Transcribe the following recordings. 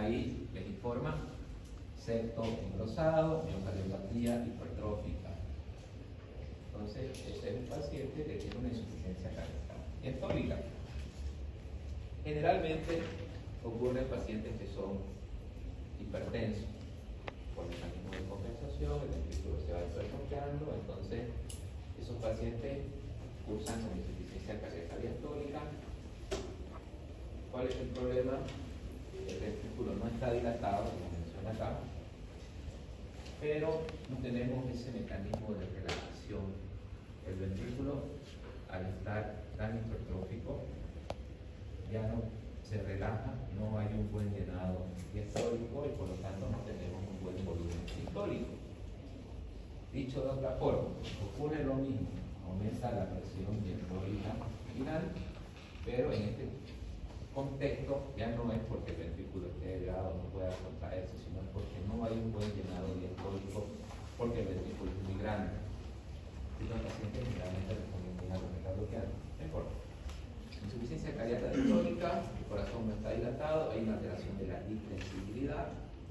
ahí les informa septo engrosado, miocardiopatía hipertrófica. Entonces, este es un paciente que tiene una insuficiencia cardíaca diastólica. Generalmente ocurre en pacientes que son hipertensos. Por mecanismo de compensación, el ventrículo se va hipertronqueando, entonces esos pacientes cursan con insuficiencia cardíaca diastólica. ¿Cuál es el problema? El ventrículo no está dilatado, como menciona acá, pero no tenemos ese mecanismo de relajación. El ventrículo, al estar tan hipertrófico, ya no se relaja, no hay un buen llenado diastólico y por lo tanto no tenemos un buen volumen sistólico. Dicho de otra forma, ocurre lo mismo, aumenta la presión diastólica final, pero en este contexto ya no es porque el ventrículo esté delgado, no pueda contraerse, sino es porque no hay un buen llenado diastólico, porque el ventrículo es muy grande. Estos pacientes generalmente recomiendan una bloqueada, no importa. Insuficiencia cardíaca diastólica, el corazón no está dilatado, hay una alteración de la distensibilidad,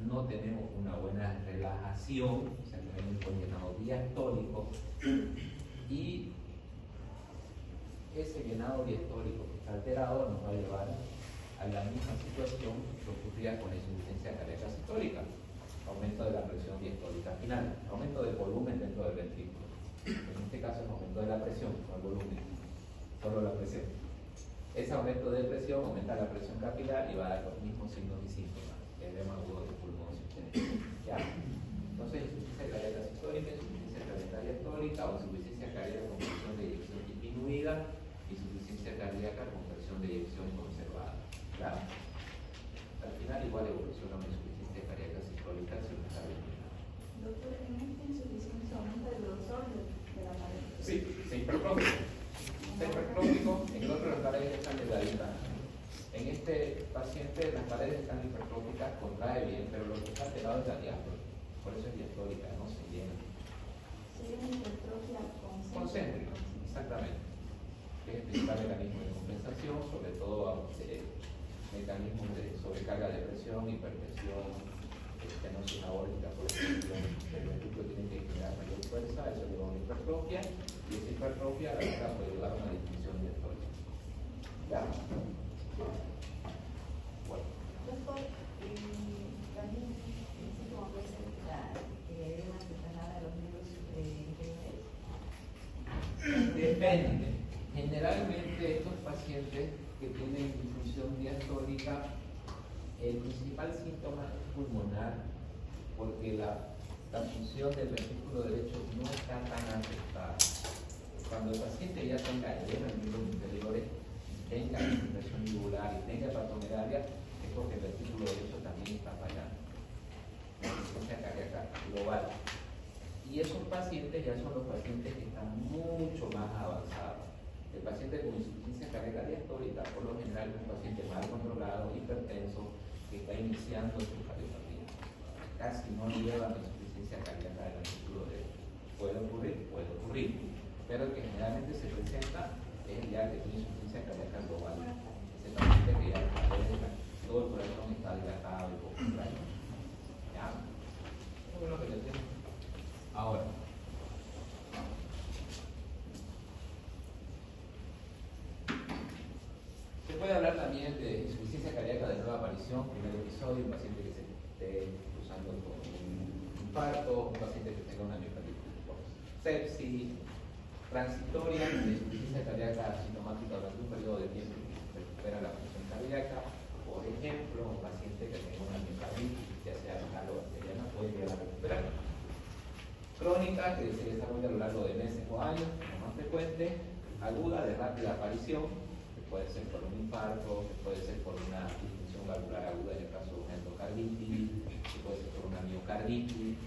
no tenemos una buena relajación, o sea, no hay un buen llenado diastólico, y ese llenado diastólico que está alterado nos va a llevar a la misma situación que ocurría con la insuficiencia cardíaca sistólica: aumento de la presión diastólica final, aumento del volumen dentro del ventrículo. En este caso es aumento de la presión, no el volumen, solo la presión. Ese aumento de presión aumenta la presión capilar y va a dar los mismos signos y síntomas: edema agudo de pulmón sistémico. ¿Ya? Entonces, insuficiencia cardíaca sistólica, insuficiencia cardíaca diastólica o insuficiencia cardíaca con presión de eyección disminuida, insuficiencia cardíaca con presión de eyección conservada. ¿Claro? Al final igual evoluciona una insuficiencia cardíaca sistólica si no está bien. Doctor, en esta insuficiencia aumenta el grosor de la pared. Sí, se hipertrófico. Se hipertrófico, en el otro las paredes están delgaditas. En este paciente las paredes están hipertróficas, contrae bien, pero lo que está alterado es la diástole. Por eso es diastólica, no se llena. Sería una hipertrofia Concéntrica, exactamente. Que es el principal mecanismo de compensación, sobre todo mecanismos de sobrecarga de presión, hipertensión, estenosis aórtica, por ejemplo. El ventrículo tiene que generar mayor fuerza, eso lleva a una hipertrofia, y esa hipertrofia la verdad puede llevar a una disfunción diastólica. ¿Ya? Bueno. Doctor, también existe como puede ser el edema que traslada a los miembros inferiores. Depende. Generalmente estos pacientes que tienen disfunción diastólica, el principal síntoma es pulmonar, porque la función del ventrículo derecho no está tan afectada. Cuando el paciente ya tenga edema en miembros inferiores, tenga compresión yugular y tenga hepatomegalia, es porque el ventrículo derecho también está fallando. La insuficiencia cardíaca global. Y esos pacientes ya son los pacientes que están mucho más avanzados. El paciente con insuficiencia cardíaca diastólica, por lo general, es un paciente mal controlado, hipertenso, que está iniciando su cardiopatía. Casi no lleva insuficiencia cardíaca del ventrículo derecho. Puede ocurrir, pero el que generalmente se presenta es el ya que tiene insuficiencia cardíaca global. Ese paciente que ya todo el corazón está dilatado y poco extraño. ¿Ya? Eso es lo que le tengo. Ahora, se puede hablar también de insuficiencia cardíaca de nueva aparición, primer episodio, un paciente que se esté cruzando con un infarto, un paciente que tenga una miocarditis por sepsis, transitoria, de insuficiencia cardíaca asintomática durante un periodo de tiempo que se recupera la función cardíaca. Por ejemplo, un paciente que tenga una miocarditis, ya sea viral o bacteriana, puede llegar a recuperar. Crónica, que se desarrolla a lo largo de meses o años, lo más frecuente, aguda de rápida aparición, que puede ser por un infarto, que puede ser por una disfunción valvular aguda en el caso de una endocarditis, que puede ser por una miocarditis,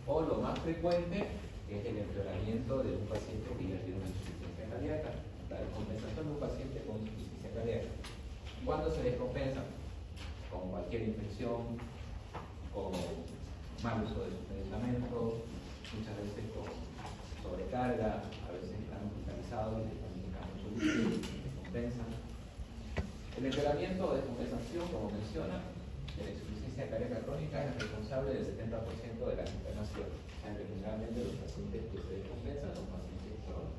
o lo más frecuente es el empeoramiento de un paciente que ya tiene una insuficiencia cardíaca, la descompensación de un paciente con insuficiencia cardíaca. ¿Cuándo se descompensa? Con cualquier infección, con mal uso de sus medicamentos, muchas veces con sobrecarga, a veces están hospitalizados y les comunican mucho líquido, descompensan. El empeoramiento o descompensación, como menciona, de la insuficiencia cardíaca crónica es responsable del 70% de las internaciones. O sea, que generalmente los pacientes que se descompensan son pacientes crónicos.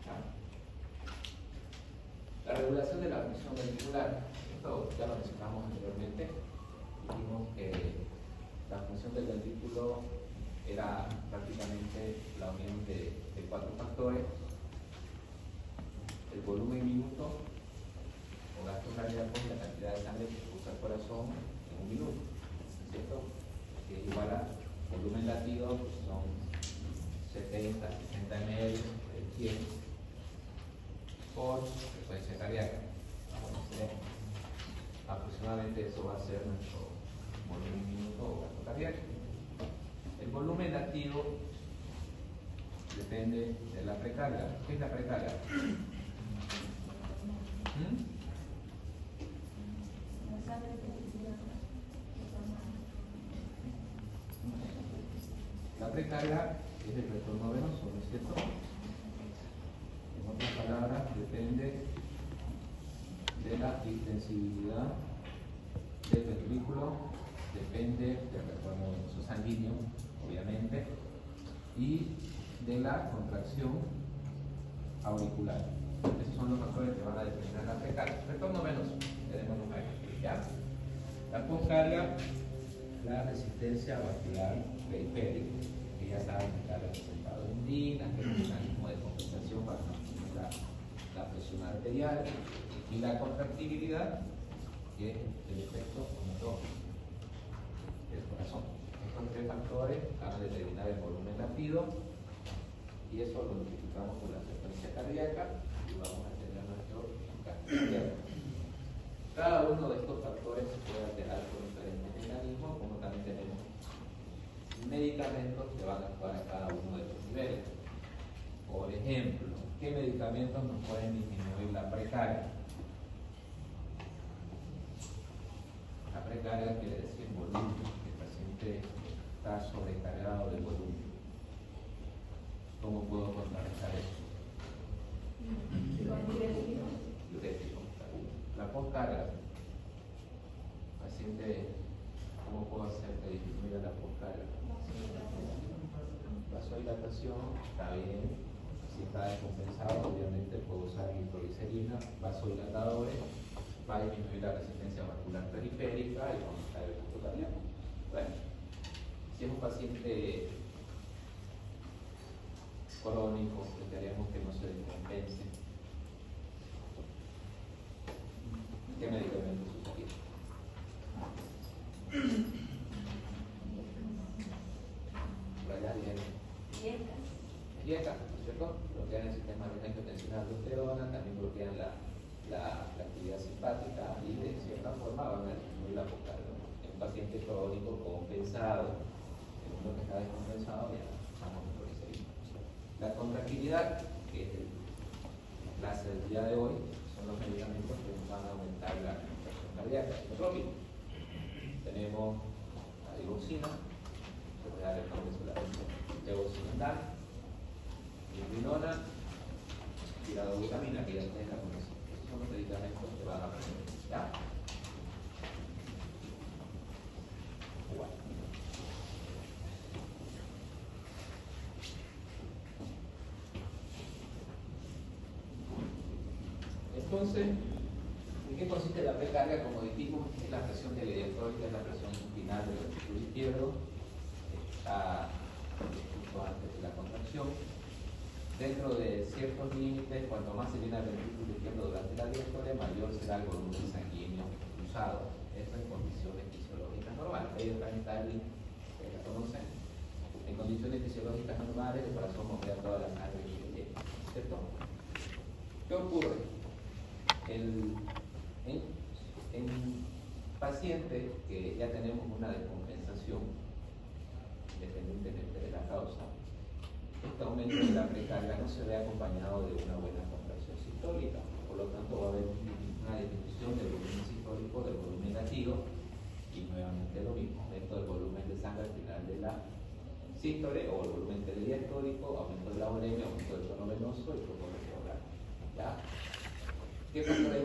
¿Ah? La regulación de la función ventricular, esto ya lo mencionamos anteriormente. Dijimos que la función del ventrículo era prácticamente la unión de 4 factores: el volumen minuto o gasto cardíaco y la cantidad de sangre que usa el corazón en un minuto, ¿cierto? Que es igual a volumen latido, que son 70, 60 ml, 100 por frecuencia cardíaca. Aproximadamente eso va a ser nuestro volumen minuto o gasto cardíaco. El volumen latido depende de la precarga. ¿Qué es la precarga? La precarga es el retorno venoso, ¿no es cierto? En otras palabras, depende de la extensibilidad del ventrículo, depende del retorno venoso sanguíneo, obviamente, y de la contracción auricular. Esos son los factores que van a determinar la precarga. Retorno venoso, tenemos un ejemplo, ¿ya? La poscarga, la resistencia vascular periférica, que ya saben que está representado en insulina, que es un mecanismo de compensación para mantener la presión arterial, y la contractibilidad, que es el efecto motor del corazón. Estos 3 factores van a determinar el volumen latido, y eso lo multiplicamos por la frecuencia cardíaca y vamos a tener nuestro gasto cardíaco. Cada uno de estos factores se puede alterar por diferentes mecanismos, como también tenemos medicamentos que van a actuar a cada uno de los niveles. Por ejemplo, ¿qué medicamentos nos pueden disminuir la precarga? La precarga quiere decir volumen, que el paciente está sobrecargado de volumen. ¿Cómo puedo contrarrestar eso? Diurético. La poscarga. Paciente, ¿cómo puedo hacer que disminuya la poscarga? Vasodilatación, está bien. Si está descompensado, obviamente puedo usar nitroglicerina, vasodilatadores, va a disminuir la resistencia vascular periférica y vamos a estar el gasto cardíaco. Bueno, si es un paciente crónico, que queremos que no se descompense, ¿qué medicamentos usaría? Dieta, ¿no es cierto? Bloquean el sistema renal-angiotensina aldosterona, también bloquean la actividad simpática y de cierta forma van a disminuir la poscarga. En un paciente crónico compensado, en uno que está descompensado, ya usamos nitroglicerina. La contractilidad, que es la clase del día de hoy, son los medicamentos que van a aumentar la presión cardíaca. Nosotros tenemos la digoxina, se puede dar el nombre solamente levosimental, inulina y la dobutamina, que ya ustedes la conocen. Esos son los medicamentos que van a aprender, ¿ya? Igual. Entonces, ¿en qué consiste la precarga? Como dijimos, es la presión diastólica, es la presión final del ventrículo izquierdo, está justo antes de la contracción. Dentro de ciertos límites, cuanto más se llena el ventrículo izquierdo durante la diástole, mayor será el volumen sanguíneo cruzado. Esto en condiciones fisiológicas normales. Ellos también están, ustedes la conocen. En condiciones fisiológicas normales, el corazón bombea toda la sangre que tiene, ¿cierto? ¿Qué ocurre? En pacientes que ya tenemos una descompensación, independientemente de la causa, este aumento de la precarga no se ve acompañado de una buena contracción sistólica, por lo tanto va a haber una disminución del volumen sistólico, del volumen latido, y nuevamente lo mismo, aumento del volumen de sangre al final de la sístole, o el volumen telediastólico, aumento de la uremia, aumento del tono venoso y flujo retrogrado. ¿Ya? ¿Qué factores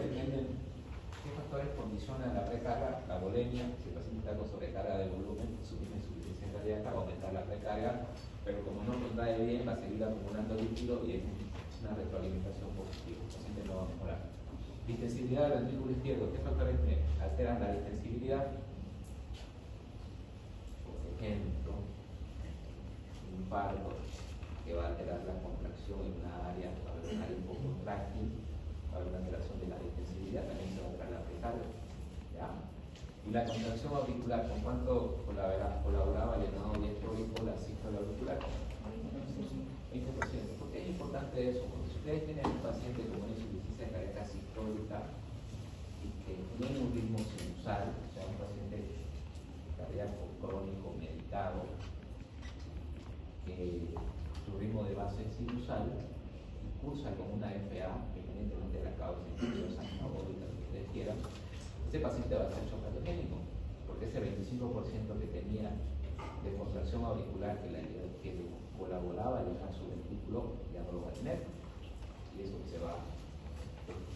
factores condicionan la precarga, la volemia. Si el paciente está con sobrecarga de volumen, su misma insuficiencia cardíaca va a aumentar la precarga, pero como no contrae bien, va a seguir acumulando líquido y es una retroalimentación positiva. El paciente no va a mejorar. Distensibilidad del ventrículo izquierdo. ¿Qué factores alteran la distensibilidad? Por ejemplo, un infarto que va a alterar la contracción en una área, va a haber un área un poco contráctil, va a haber una alteración de la distensibilidad, también se va a alterar la precarga. ¿Ya? Y la contracción auricular, ¿con cuánto colaboraba el llenado diastólico la sístole auricular? 20%. ¿Por qué es importante eso? Porque si ustedes tienen un paciente con una insuficiencia cardíaca sistólica y que tiene un ritmo sinusal, o sea, un paciente cardíaco crónico medicado, que su ritmo de base es sinusal y cursa con una FA, independientemente de la causa infecciosa, metabólica, lo que ustedes quieran, ese paciente va a ser shock cardiogénico, porque ese 25% que tenía de contracción auricular que colaboraba a llenar su ventrículo ya no lo va a tener, y eso se va a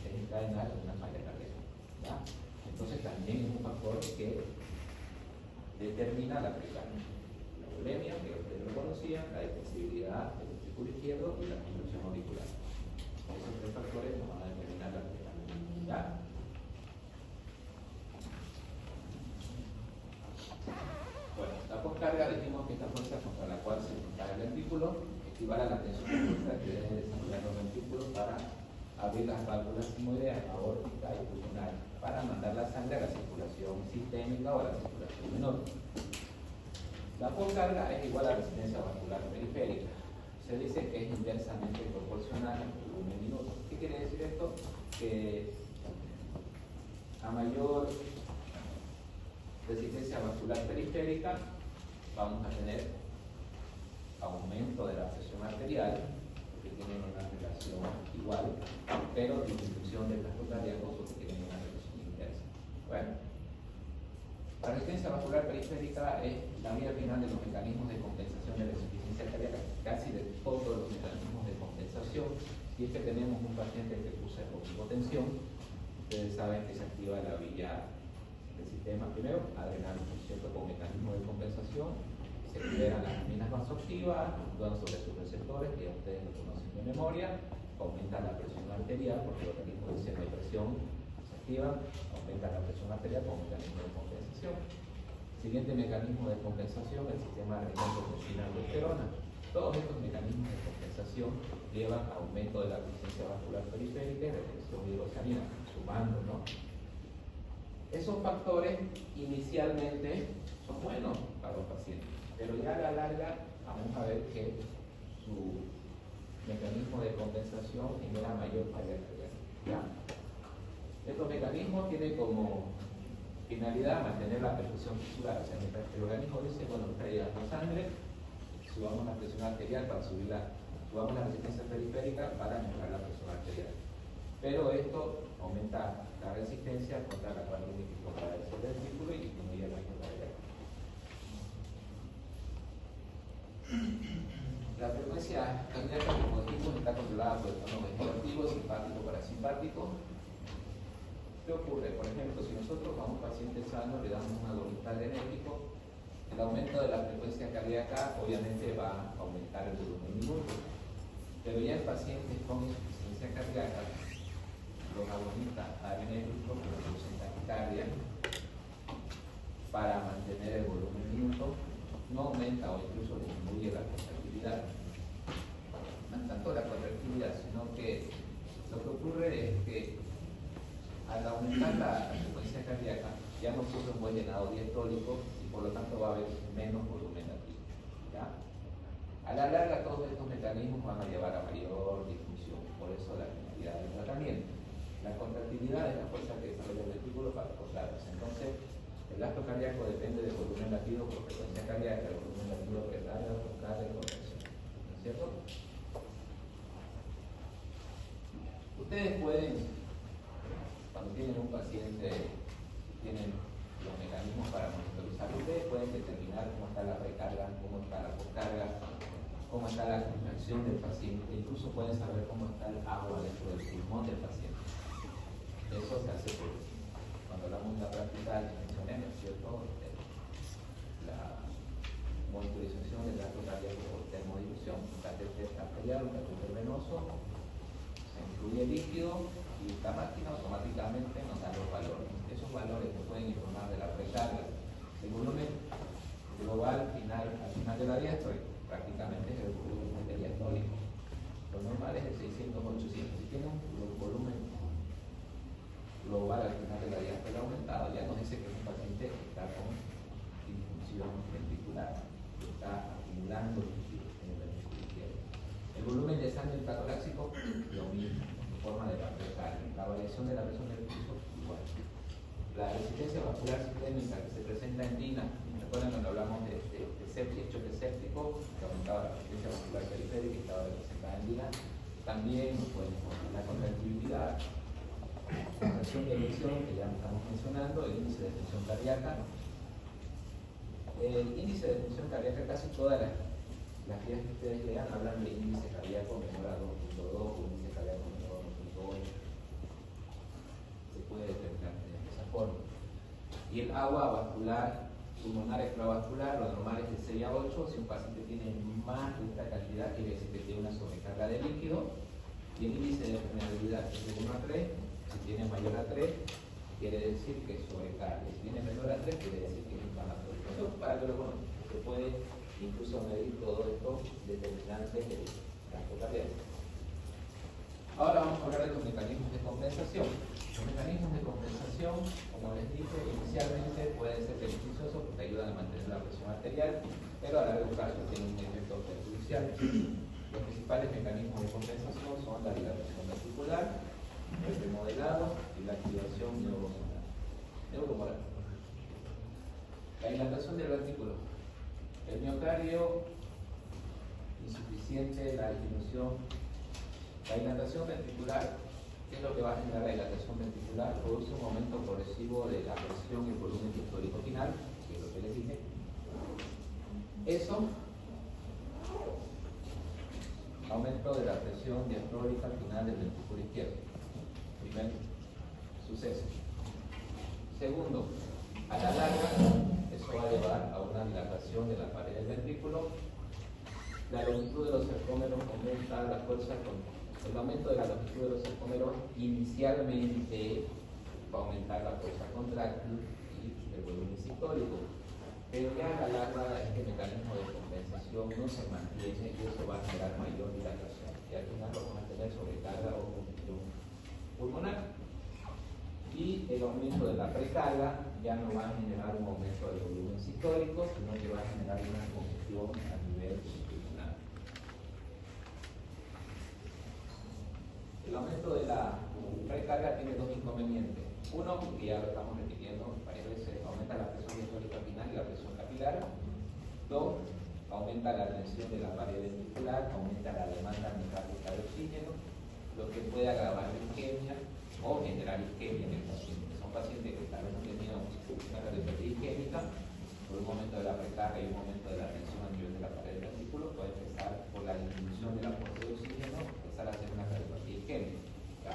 desencadenar en una falla cardíaca. ¿Ya? Entonces también es un factor que determina la precarga. La volemia, que ustedes lo conocían, la distensibilidad del ventrículo izquierdo y la contracción auricular. Esos tres factores nos van a determinar la precarga. ¿Ya? Bueno, la poscarga dijimos que esta fuerza contra la cual se contrae el ventrículo equivale a la tensión fuerza que deben desarrollar los ventrículos para abrir las válvulas sigmoideas, aórtica y pulmonar, para mandar la sangre a la circulación sistémica o a la circulación menor. La poscarga es igual a resistencia vascular periférica. Se dice que es inversamente proporcional al volumen minuto. ¿Qué quiere decir esto? Que a mayor resistencia vascular periférica vamos a tener aumento de la presión arterial, porque tienen una relación igual, pero disminución del gasto cardíaco porque tienen una relación inversa. Bueno, la resistencia vascular periférica es la vía final de los mecanismos de compensación de la insuficiencia cardíaca, casi de todos los mecanismos de compensación. Si es que tenemos un paciente que cursa con hipotensión, ustedes saben que se activa la vía del sistema primero, adrenal, ¿cierto? Con mecanismo de compensación, se liberan las aminas vasoactivas, actúan sobre sus receptores, que ya ustedes lo conocen de memoria, aumenta la presión arterial, porque el organismo dice no hay presión, se activa, aumenta la presión arterial con mecanismo de compensación. Siguiente mecanismo de compensación, el sistema renina-angiotensina-aldosterona. Todos estos mecanismos de compensación llevan a aumento de la resistencia vascular periférica y retención hidrosalina, sumando, ¿no? Esos factores inicialmente son buenos para los pacientes, pero ya a la larga vamos a ver que su mecanismo de compensación genera mayor falla cardíaca. Estos mecanismos tienen como finalidad mantener la perfusión tisular, o sea, mientras el organismo dice, bueno, está llegando sangre, subamos la presión arterial para subamos la resistencia periférica para mejorar la presión arterial. Pero esto aumenta la resistencia contra la cual tiene que contraerse el ventrículo y disminuye el gasto cardíaco. La frecuencia cardíaca, como dijimos, está controlada por el tono vegetativo, simpático, parasimpático. ¿Qué ocurre? Por ejemplo, si nosotros a un paciente sano le damos un agonista adrenérgico, el aumento de la frecuencia cardíaca obviamente va a aumentar el volumen minuto. Pero ya en pacientes con insuficiencia cardíaca, los agonistas adrenérgicos producen taquicardia para mantener el volumen minuto, no aumenta o incluso disminuye la contractilidad. No es tanto la contractilidad, sino que lo que ocurre es que al aumentar la frecuencia cardíaca ya no ocurre un buen llenado diastólico y por lo tanto va a haber menos volumen latido. ¿Ya? A la larga todos estos mecanismos van a llevar a mayor difusión, por eso la finalidad del tratamiento. La contractilidad es la fuerza que desarrolla el ventrículo para contraerse. Entonces, el gasto cardíaco depende del volumen latido por frecuencia cardíaca, el volumen latido precarga, poscarga y contracción. ¿No es cierto? Ustedes pueden, cuando tienen un paciente, tienen los mecanismos para monitorizar, ustedes pueden determinar cómo está la recarga, cómo está la poscarga, cómo está la contracción del paciente, incluso pueden saber cómo está el agua dentro del pulmón del paciente. Eso se hace por ya les mencioné, ¿no es cierto? La monitorización del gasto cardíaco por termodilución, un catéter arterial, un catéter venoso, se incluye líquido y la máquina automáticamente nos da los valores. Esos valores nos pueden informar de la precarga, el volumen global al final de la diástole, prácticamente es el volumen diastólico. Lo normal es de 600-800. Si tiene un volumen global al final de la diástole aumentado, ya nos dice que es un paciente que está con disfunción ventricular, que está acumulando líquido en el ventrículo izquierdo. El volumen de sangre intratorácico, lo mismo, en forma de la precarga. La variación de la presión del pulso, igual. La resistencia vascular sistémica que se presenta en DINA, recuerdan cuando hablamos de sepsis, choque séptico, que aumentaba la resistencia vascular periférica y estaba representada en DINA, también nos puede informar la contractibilidad, la presión de emisión, que ya estamos mencionando, el índice de tensión cardíaca. El índice de tensión cardíaca, casi todas las guías que ustedes lean hablan de índice cardíaco menor a 2.2 o índice cardíaco menor a 2.8. Se puede determinar de esa forma. Y el agua vascular pulmonar extravascular, lo normal es de 6 a 8. Si un paciente tiene más de esta cantidad, quiere decir que tiene una sobrecarga de líquido. Y el índice de permeabilidad es de 1 a 3. Si tiene mayor a 3, quiere decir que es sobrecarga. Si tiene menor a 3, quiere decir que es inflamatorio. Eso para que lo conozcan. Se puede incluso medir todo esto determinantes del gasto cardíaco. Ahora vamos a hablar de los mecanismos de compensación. Los mecanismos de compensación, como les dije, inicialmente pueden ser beneficiosos porque ayudan a mantener la presión arterial, pero a largo plazo tienen un efecto perjudicial. Los principales mecanismos de compensación son la dilatación ventricular, el remodelado y la activación neuromolar. La dilatación del ventrículo. El miocardio insuficiente, la disminución. La dilatación ventricular, ¿qué es lo que va a generar la dilatación ventricular? Produce un aumento progresivo de la presión y el volumen diastólico final, que es lo que les dije. Eso, aumento de la presión diastólica final del ventrículo izquierdo. Primer suceso. Segundo, a la larga, eso va a llevar a una dilatación de la pared del ventrículo. La longitud de los sarcómeros aumenta la fuerza con el aumento de la longitud de los sarcómeros. Inicialmente va a aumentar la fuerza contráctil y el volumen sistólico, pero ya a la larga este mecanismo de compensación no se mantiene y eso va a generar mayor dilatación y al final vamos a tener sobrecarga o congestión pulmonar. Y el aumento de la precarga ya no va a generar un aumento del volumen sistólico, sino que va a generar una congestión a nivel pulmonar. El aumento de la precarga tiene dos inconvenientes. Uno, que ya lo estamos repitiendo varias veces, aumenta la presión diastólica final y la presión capilar. Dos, aumenta la tensión de la pared ventricular, aumenta la demanda mecánica de oxígeno, lo que puede agravar la isquemia o generar isquemia en el paciente. Son pacientes que tal vez no tenían una cardiopatía isquémica, por un momento de la precarga y un momento de la tensión a nivel de la pared del ventrículo, puede empezar por la disminución de la fuerza de oxígeno, empezar a hacer una cardiopatía isquémica. ¿Ya?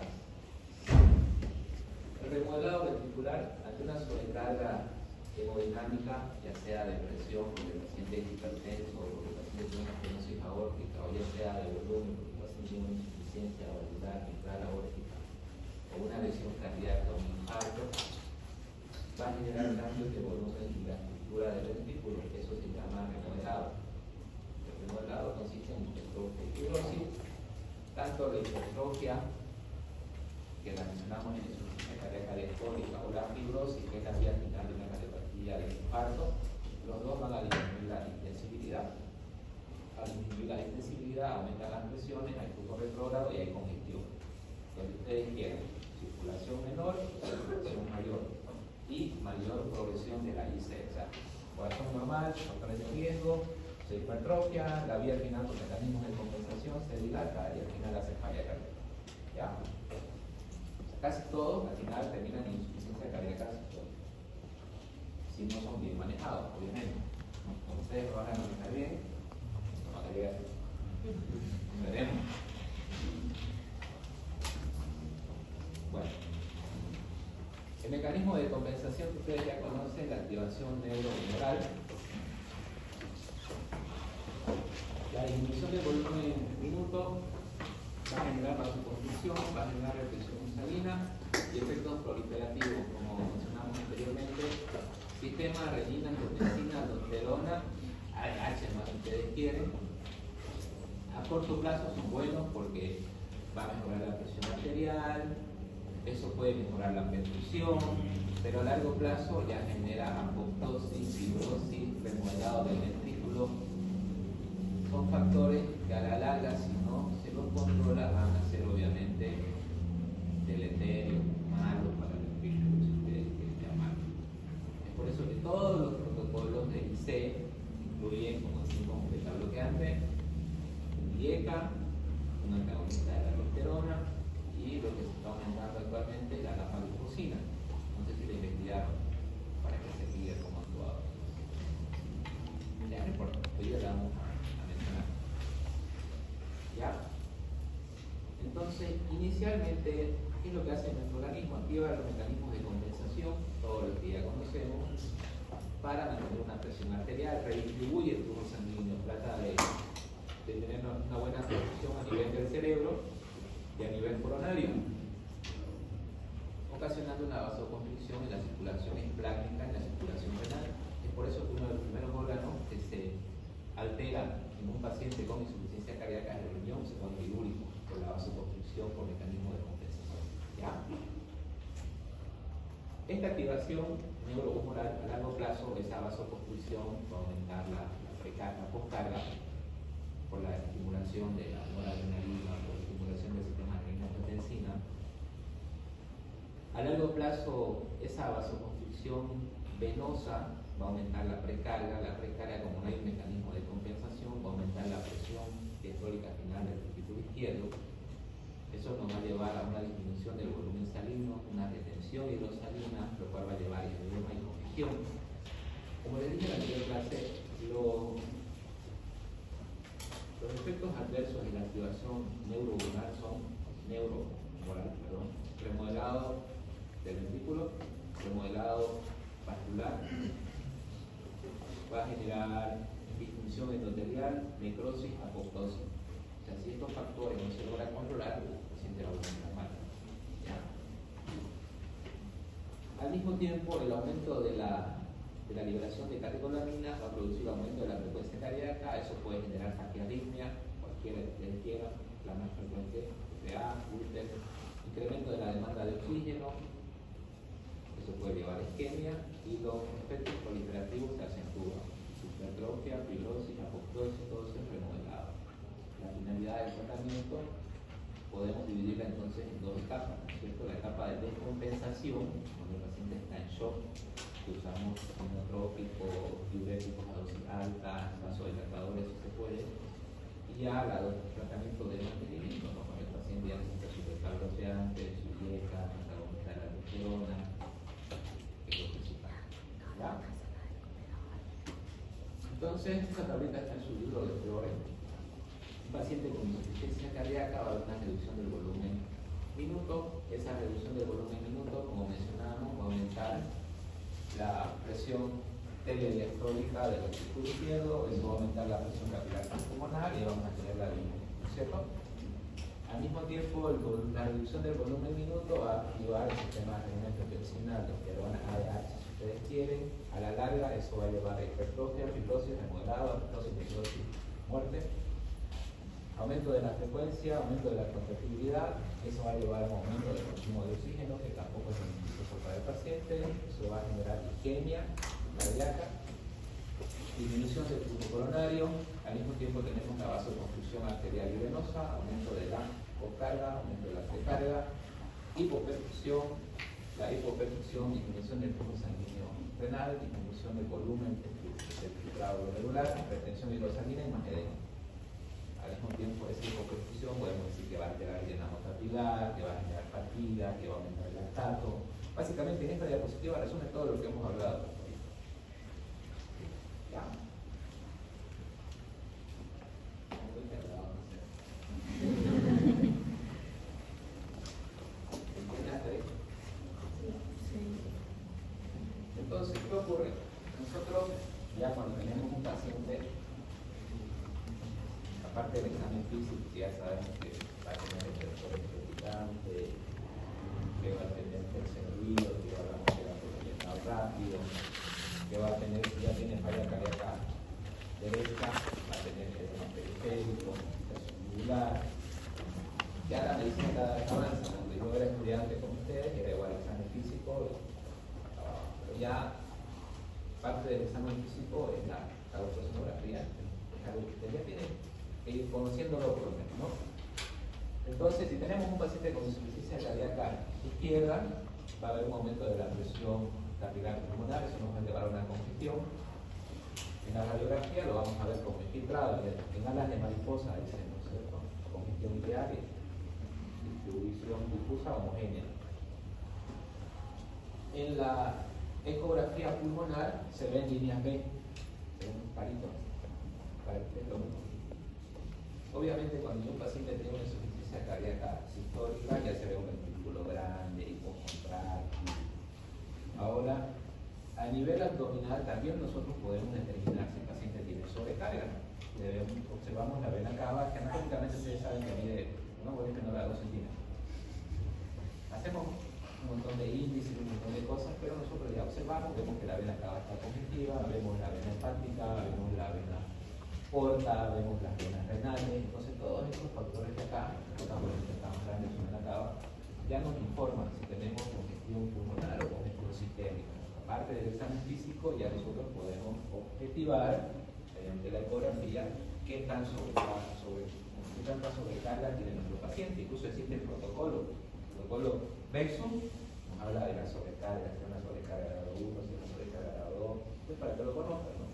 El remodelado ventricular, ante una sobrecarga hemodinámica, ya sea de presión, porque el paciente es hipertenso, o porque el paciente tiene una estenosis aórtica, o ya sea de volumen, porque el paciente tiene una insuficiencia valvular, mitral aórtica, o una lesión cardíaca, un infarto, va a generar cambios de volumen y la estructura del ventrículo. Eso se llama remodelado. El remodelado consiste en hipertrofia y fibrosis, tanto la hipertrofia, que la mencionamos en insuficiencia cardíaca diastólica, o la fibrosis, que es la vía final de una cardiopatía de infarto, los dos van a disminuir la intensibilidad. Al disminuir la intensibilidad, aumentan las presiones, hay flujo retrógrado y hay congestión. Donde ustedes quieran, circulación menor, circulación mayor y mayor progresión de la IC. O sea, corazón normal, factores de riesgo, se hipertrofia, la vía final con mecanismos de compensación se dilata y al final la cefalia cardíaca. ¿Ya? Casi todos al final terminan en insuficiencia cardíaca si no son bien manejados, obviamente. Cuando ustedes lo van a manejar bien, no van a llegar. Veremos. Bueno, El mecanismo de compensación que ustedes ya conocen, la activación neurohumoral. La disminución del volumen minuto va a generar vasoconstricción, va a generar represión salina y efectos proliferativos, como mencionamos anteriormente, sistema renina, angiotensina, aldosterona, AH más si ustedes quieren. A corto plazo son buenos porque va a mejorar la presión arterial, eso puede mejorar la perfusión, pero a largo plazo ya genera apoptosis, fibrosis, remodelado del ventrículo. Son factores que a la larga, si no se los controla, van a ser obviamente deleterios, malos para el ventrículo, si ustedes quieren llamarlo. Es por eso que todos los protocolos de IC incluyen, como decimos, beta bloqueante, un IECA, un antagonista de la aldosterona y lo que se está aumentando actualmente, la dapagliflozina. No sé si la investigaron para que se siga como actuado. Ya no importa, hoy ya la vamos a mencionar. ¿Ya? Entonces, inicialmente, ¿qué es lo que hace nuestro organismo? Activa los mecanismos de compensación, todos los que ya conocemos, para mantener una presión arterial, redistribuye el flujo sanguíneo, trata de tener una buena perfusión a nivel del cerebro y a nivel coronario, ocasionando una vasoconstricción en la circulación esplácnica, en la circulación renal. Es por eso que uno de los primeros órganos que se altera en un paciente con insuficiencia cardíaca es el riñón, se pone diúrico por la vasoconstricción por mecanismo de compensación. ¿Ya? Esta activación neurohumoral a largo plazo, esa vasoconstricción va a aumentar la precarga, poscarga, por la estimulación de la noradrenalina, por la estimulación del sistema renina-angiotensina. A largo plazo, esa vasoconstricción venosa va a aumentar la precarga como no hay un mecanismo de compensación, va a aumentar la presión diastólica final del ventrículo izquierdo. Eso nos va a llevar a una disminución del volumen salino, una retención hidrosalina, lo cual va a llevar a edema y congestión. Como les dije en la anterior clase, los efectos adversos de la activación neurohumoral son remodelado del ventrículo, remodelado vascular, va a generar disfunción endotelial, necrosis, apoptosis. O sea, si estos factores no se logran controlar, el paciente va a volver mal. Al mismo tiempo, el aumento de la liberación de catecolaminas va a producir aumento de la frecuencia cardíaca, eso puede generar taquiarritmia, cualquiera que ustedes quieran, la más frecuente, PA, gluten, incremento de la demanda de oxígeno, eso puede llevar a isquemia y los efectos proliferativos se acentúan, hipertrofia, fibrosis, apoptosis, todo eso es remodelado. La finalidad del tratamiento podemos dividirla entonces en dos etapas, ¿no es cierto? La etapa de descompensación, cuando el paciente está en shock, que usamos inotrópicos, diuréticos a dosis alta, vasodilatadores si se puede, y ya el tratamiento de mantenimiento, ¿no? Cuando el paciente ya necesita su beta-bloqueante, su IECA, antagonista de la aldosterona, que es lo principal. ¿Ya? Entonces, esta tablita está en su libro de Flores. Un paciente con insuficiencia cardíaca va a haber una reducción del volumen minuto. Esa reducción del volumen minuto, como mencionábamos, va a aumentar la presión telediastólica del ventrículo izquierdo, eso va a aumentar la presión capilar pulmonar y vamos a tener la línea, ¿no es cierto? Al mismo tiempo, la reducción del volumen minuto va a activar el sistema renina-angiotensina, aldosterona, ADH, si ustedes quieren. A la larga, eso va a llevar a hipertrofia, fibrosis, remodelado, apoptosis, necrosis, muerte. Aumento de la frecuencia, aumento de la contractibilidad, eso va a llevar a un aumento del consumo de oxígeno, que tampoco es beneficioso para el paciente, eso va a generar isquemia cardíaca, disminución del flujo coronario, al mismo tiempo tenemos la vasoconstricción arterial y venosa, aumento de la poscarga, aumento de la precarga, hipoperfusión, la hipoperfusión, disminución del flujo sanguíneo renal, disminución del volumen del filtrado glomerular, retención hidrosalina y más edema. Al mismo tiempo, esa hipoperfusión podemos decir que va a alterar el dinamo capilar, que va a generar fatiga, que va a aumentar el lactato. Básicamente, en esta diapositiva resume todo lo que hemos hablado. ¿Ya? Entonces, ¿qué ocurre? Nosotros ya cuando tenemos un paciente, aparte del examen físico, ya sabemos que va a tener el palpitante, que va a tener tercer ruido, que hablamos que va a tener llenado rápido, que va a tener, si ya tiene falla cardíaca derecha, va a tener edema periférico, angular. Ya la medicina cada vez avanza. Cuando yo era estudiante con ustedes, era igual examen físico, pero ya parte del examen físico es la ultrasonografía, es algo que ustedes ya tienen que ir conociéndolo por lo menos, ¿no? Entonces, si tenemos un paciente con insuficiencia cardíaca izquierda, va a haber un aumento de la presión capilar pulmonar, eso nos va a llevar a una congestión. En la radiografía lo vamos a ver como infiltrado, en alas de mariposa, dicen, ¿no es cierto? Congestión ideal, distribución difusa homogénea. En la ecografía pulmonar se ven líneas B, se ven palitos, lo mismo. Obviamente, cuando un paciente tiene una insuficiencia cardíaca sistólica, ya se ve un ventrículo grande, hipocontráctil. Ahora, a nivel abdominal, también nosotros podemos determinar si el paciente tiene sobrecarga. Observamos la vena cava, que anatómicamente ustedes saben que mide 1,9 a 2 centímetros. Hacemos un montón de índices, un montón de cosas, pero nosotros ya observamos, vemos que la vena cava está congestiva, vemos la vena hepática, vemos la vena porta, vemos las venas renales. Entonces todos estos factores de acá, estamos grandes en la cava, ya nos informan si tenemos congestión pulmonar o congestión sistémica. Aparte del examen físico, ya nosotros podemos objetivar mediante la ecografía qué tanta sobrecarga tiene nuestro paciente. Incluso existe el protocolo Bexum, nos habla de la sobrecarga, si es una sobrecarga de grado 1, si es una sobrecarga de grado 2, pues para que lo conozcan, ¿no?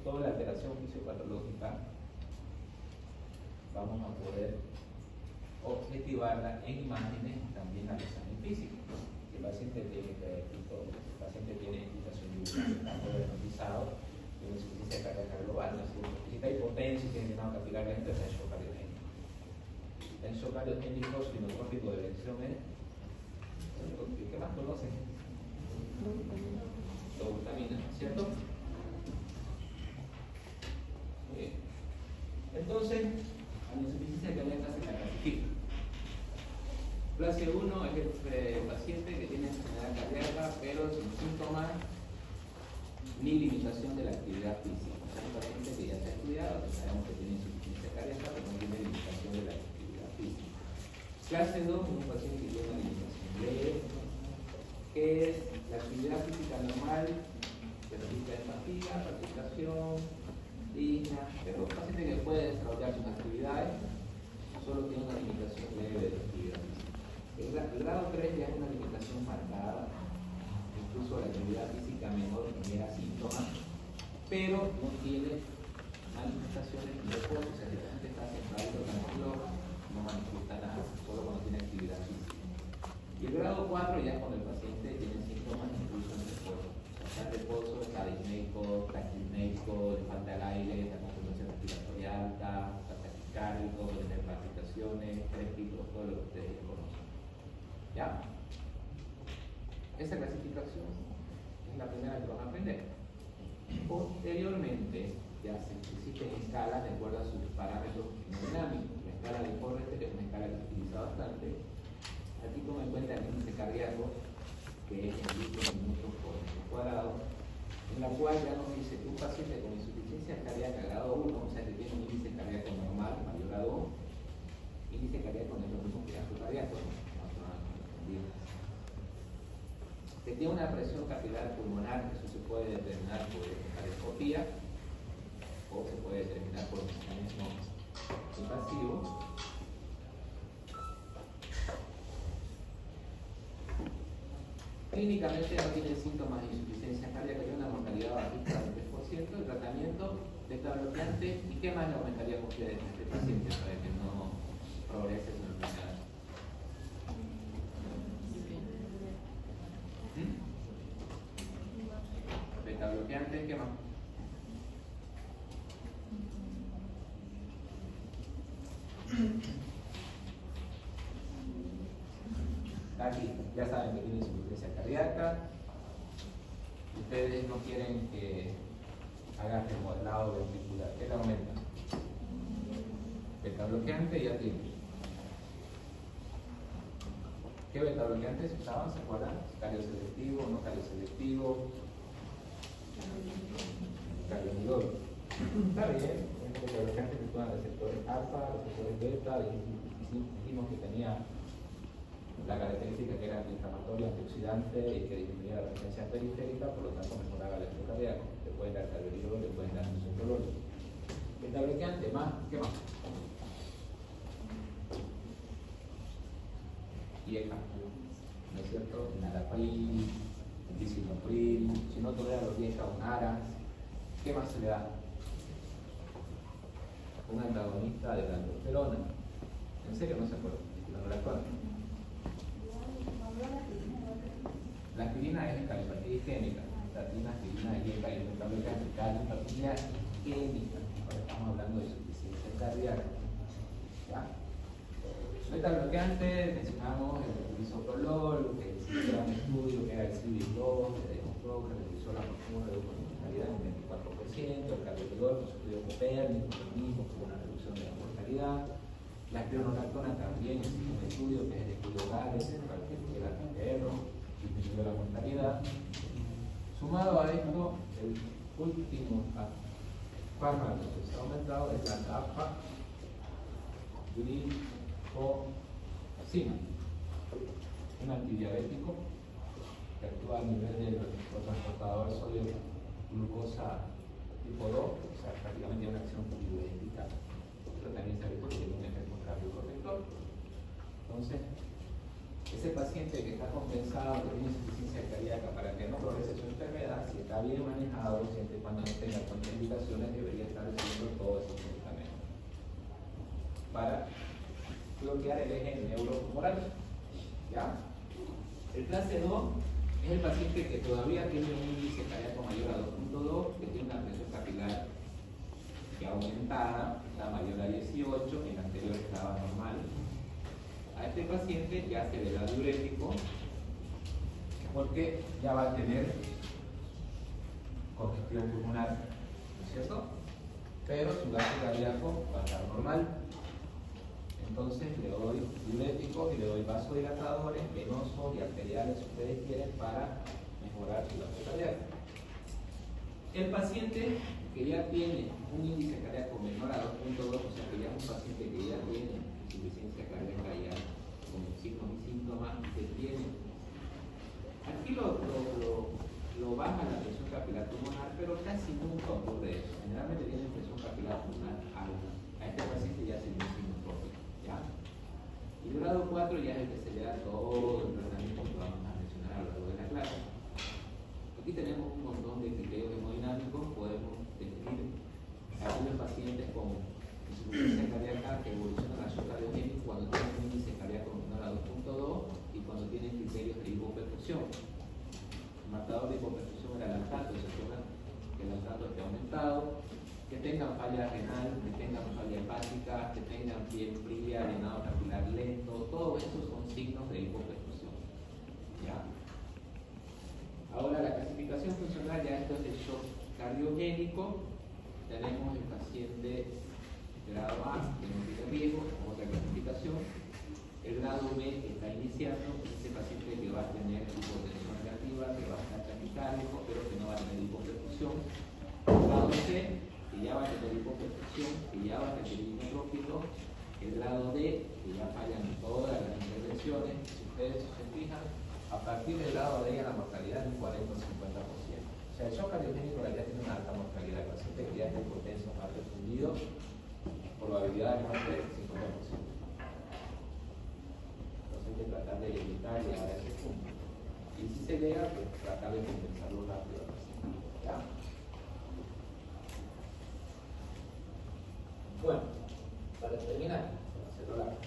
Toda la alteración fisiopatológica vamos a poder objetivarla en imágenes también al examen físico. Si el paciente tiene indicación de está renalizado, tiene insuficiencia cardíaca global, ¿no? Si está hipotenso y tiene llenado capilar lento, está en shock cardiogénico. El shock cardiogénico sinotrópico de elección es, ¿qué más conocen? Dobutamina, ¿cierto? Entonces, a la insuficiencia cardíaca se la clasifica. Clase 1 es el paciente que tiene enfermedad cardíaca, pero sin síntomas ni limitación de la actividad física. Es un paciente que ya se ha estudiado, que sabemos que tiene insuficiencia cardíaca, pero no tiene limitación de la actividad física. Clase 2 es un paciente que tiene una limitación leve, que es la actividad física normal, que resulta en fatiga, palpitación, digna, pero un paciente que puede desarrollar sus actividades, solo tiene una limitación leve de actividad física. El grado 3 ya es una limitación marcada, incluso la actividad física menor genera síntomas, pero no tiene manifestaciones de reposo, o sea, el paciente está sentado tranquilo, no manifiesta nada, solo cuando tiene actividad física. Y el grado 4 ya es cuando el paciente tiene síntomas incluso en reposo. Está en reposo, está disneico, taquisneico, le falta el aire, está con frecuencia respiratoria alta, está taquicárdico, puede tener palpitaciones, crépitos, todo lo que ustedes ya conocen. ¿Ya? Esa clasificación es la primera que van a aprender. Posteriormente, ya se existen escalas de acuerdo a sus parámetros hemodinámicos. La escala de Forrester es una escala que se utiliza bastante. Aquí toma en cuenta el índice cardíaco, que es en litros minutos por metro cuadrado, en la cual ya nos dice que un paciente con insuficiencia cardíaca grado 1, o sea que tiene un índice cardíaco normal mayor a 2, índice cardíaco no es lo mismo que gasto cardíaco, que tiene una presión capilar pulmonar, eso se puede determinar por ecografía o se puede determinar por mecanismos invasivos. Clínicamente no tiene síntomas de insuficiencia cardíaca, hay una mortalidad bajista del 3%, el tratamiento beta bloqueante, ¿y qué más le aumentaría con ustedes a este paciente para que no progrese su enfermedad? Beta bloqueante, ¿qué más? Aquí, ya saben que tiene insuficiencia cardíaca, Ustedes no quieren que haga remodelado ventricular. ¿Qué le aumenta? Beta bloqueante ya tiene. ¿Qué beta bloqueantes usaban? ¿Se acuerdan? Carioselectivo, no carioselectivo. Carionidol. Está bien, es un beta bloqueante que actúan receptores alfa, receptores beta, y dijimos que tenía la característica que era antiinflamatorio, antioxidante y que disminuía la resistencia periférica, por lo tanto mejoraba el electro cardíaco. Le pueden dar carvedilol, le pueden dar isoprolol. Beta bloqueante más, ¿qué más? IECA, ¿no es cierto? Enalapril, disilnopril, si no tolera los IECA, un ARAS. ¿Qué más se le da? Un antagonista de la aldosterona. ¿En serio no se acuerdan? ¿No la acuerdan? La aspirina es calipatía isquémica. Estatina, aspirina, IECA y el bloqueante. Calipatía isquémica. Ahora estamos hablando de insuficiencia cardíaca. ¿Ya? Beta bloqueante, mencionamos el isoprolol, que era un estudio que era el CIVIC-2, que demostró que redució la mortalidad en un 24%, el carvedilol, un estudio Copérnico, lo mismo, tuvo una reducción de la mortalidad. La espionolactona también es un estudio que es el estudio GALES, para que era perro, disminuyó la mortalidad. Sumado a esto, el último fármaco que se ha aumentado es la tapa un antidiabético que actúa a nivel del transportador sodio glucosa tipo 2, o sea, prácticamente una acción diurética. Esto también se ha visto que tiene un efecto cardioprotector. Entonces, ese paciente que está compensado, que tiene insuficiencia cardíaca para que no progrese su enfermedad, si está bien manejado, siempre y cuando no tenga contraindicaciones, debería estar recibiendo todos esos medicamentos para bloquear el eje neurotumoral. ¿Ya? El clase 2 es el paciente que todavía tiene un índice cardíaco mayor a 2.2, que tiene una presión capilar ya aumentada, está mayor a 18, en la anterior estaba normal. A este paciente ya se le da diurético porque ya va a tener congestión pulmonar, ¿no es cierto? Pero su gasto cardíaco va a estar normal. Entonces le doy diuréticos y le doy vasodilatadores, venosos y arteriales si ustedes quieren para mejorar su gasto cardíaco. El paciente que ya tiene un índice cardíaco menor a 2.2, o sea que ya es un paciente que ya tiene insuficiencia cardíaca ya con signos y síntomas que tiene. Aquí lo baja la presión capilar pulmonar, pero casi nunca ocurre eso. Generalmente tiene presión capilar pulmonar alta. A este paciente ya se le inicia un poco. ¿Ya? Y el grado 4 ya es el que se le da todo el tratamiento que vamos a mencionar a lo largo de la clase. Aquí tenemos un montón de criterios hemodinámicos, podemos definir a aquellos pacientes con insuficiencia cardíaca que evolucionan a shock cardiogénico cuando tienen un índice cardíaco menor a 2.2 y cuando tienen criterios de hipoperfusión. El marcador de hipoperfusión era el lactato, se acuerdan que el lactato esté aumentado, que tengan falla renal, que tengan falla hepática, que tengan piel fría, llenado capilar lento, todos esos son signos de hipoperfusión. ¿Ya? Ahora la clasificación funcional, ya esto es el shock cardiogénico. Tenemos el paciente grado A, que no tiene riesgo, otra clasificación. El grado B que está iniciando, ese paciente que va a tener hipotensión negativa, que va a estar taquicárdico, pero que no va a tener hipoperfusión. El grado C, que ya va a tener hipoperfusión, que ya va a requerir inotrópico. El grado D, que ya fallan todas las intervenciones. Si ustedes se fijan, a partir del grado D la mortalidad es un 40 o 50%. O sea, el shock cardiogénico en realidad tiene una alta mortalidad. El paciente que ya está hipotenso, más refundido, probabilidad de muerte del 50%. Entonces hay que tratar de evitar llegar a ese punto. Y si se llega, pues tratar de compensarlo rápido. ¿Ya? Bueno, para terminar, para hacerlo largo,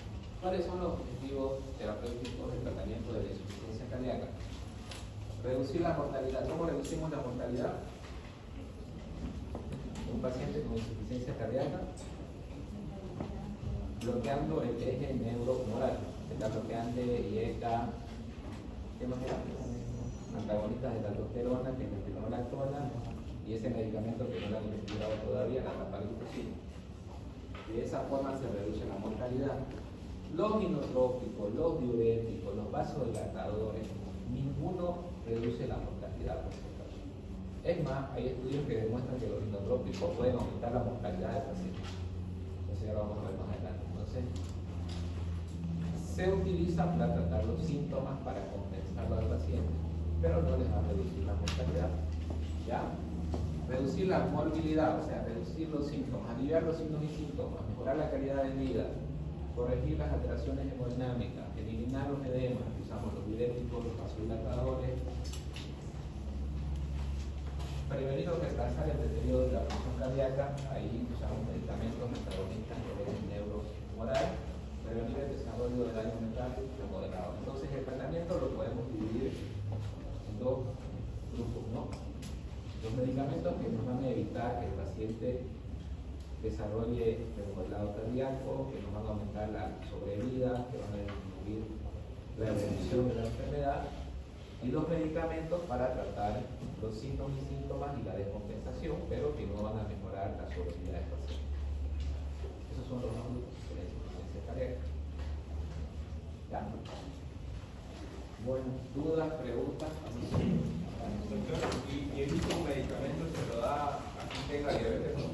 ¿cuáles son los objetivos terapéuticos del tratamiento de la insuficiencia cardíaca? Reducir la mortalidad. ¿Cómo reducimos la mortalidad? Un paciente con insuficiencia cardíaca bloqueando el eje neurohumoral, beta bloqueante, IECA, ¿qué más era? Antagonista altas de la testosterona, que es la spironolactona, y ese medicamento que no lo han investigado todavía, la dapagliflozina. De esa forma se reduce la mortalidad. Los inotrópicos, los diuréticos, los vasodilatadores, ninguno reduce la mortalidad por si acaso. Es más, hay estudios que demuestran que los inotrópicos pueden aumentar la mortalidad del paciente. Entonces ya lo vamos a ver más adelante. Entonces, se utiliza para tratar los síntomas, para compensarlo al paciente, pero no les va a reducir la mortalidad. ¿Ya? Reducir la morbilidad, o sea, reducir los síntomas, aliviar los signos y síntomas, mejorar la calidad de vida, corregir las alteraciones hemodinámicas, eliminar los edemas, usamos los diuréticos, los vasodilatadores, prevenir o retrasar el deterioro de la función cardíaca, ahí usamos medicamentos antagonistas de neuromoral, prevenir el desarrollo de daño mental remodelado. Entonces el tratamiento lo podemos dividir en dos grupos, ¿no? Los medicamentos que nos van a evitar que el paciente desarrolle remodelado cardíaco, que nos van a aumentar la sobrevida, que van a disminuir la evolución de la enfermedad, y los medicamentos para tratar los síntomas y la descompensación, pero que no van a mejorar la sobrevida del paciente. Esos son los dos grupos de insuficiencia cardíaca. ¿Ya? Bueno, dudas, preguntas. Y el mismo medicamento se lo da a quien tenga diabetes, ¿no?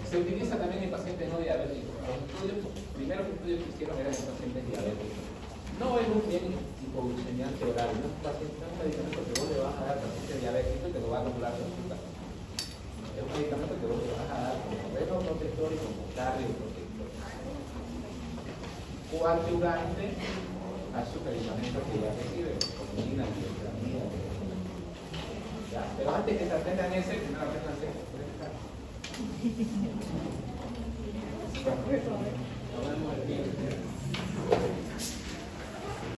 Se utiliza también en pacientes no diabéticos. Los primeros estudios que hicieron eran en pacientes diabéticos. No es un bien hipoglucemiante oral, no es un medicamento que vos le vas a dar al paciente diabético y te lo va a regular su azúcar. Es un medicamento que vos le vas a dar como renoprotector y como cardioprotector. Coadyuvante a su medicamento que ya recibe, como insulina, glutamina. Pero antes que se aprendan ese, primero aprendan ese.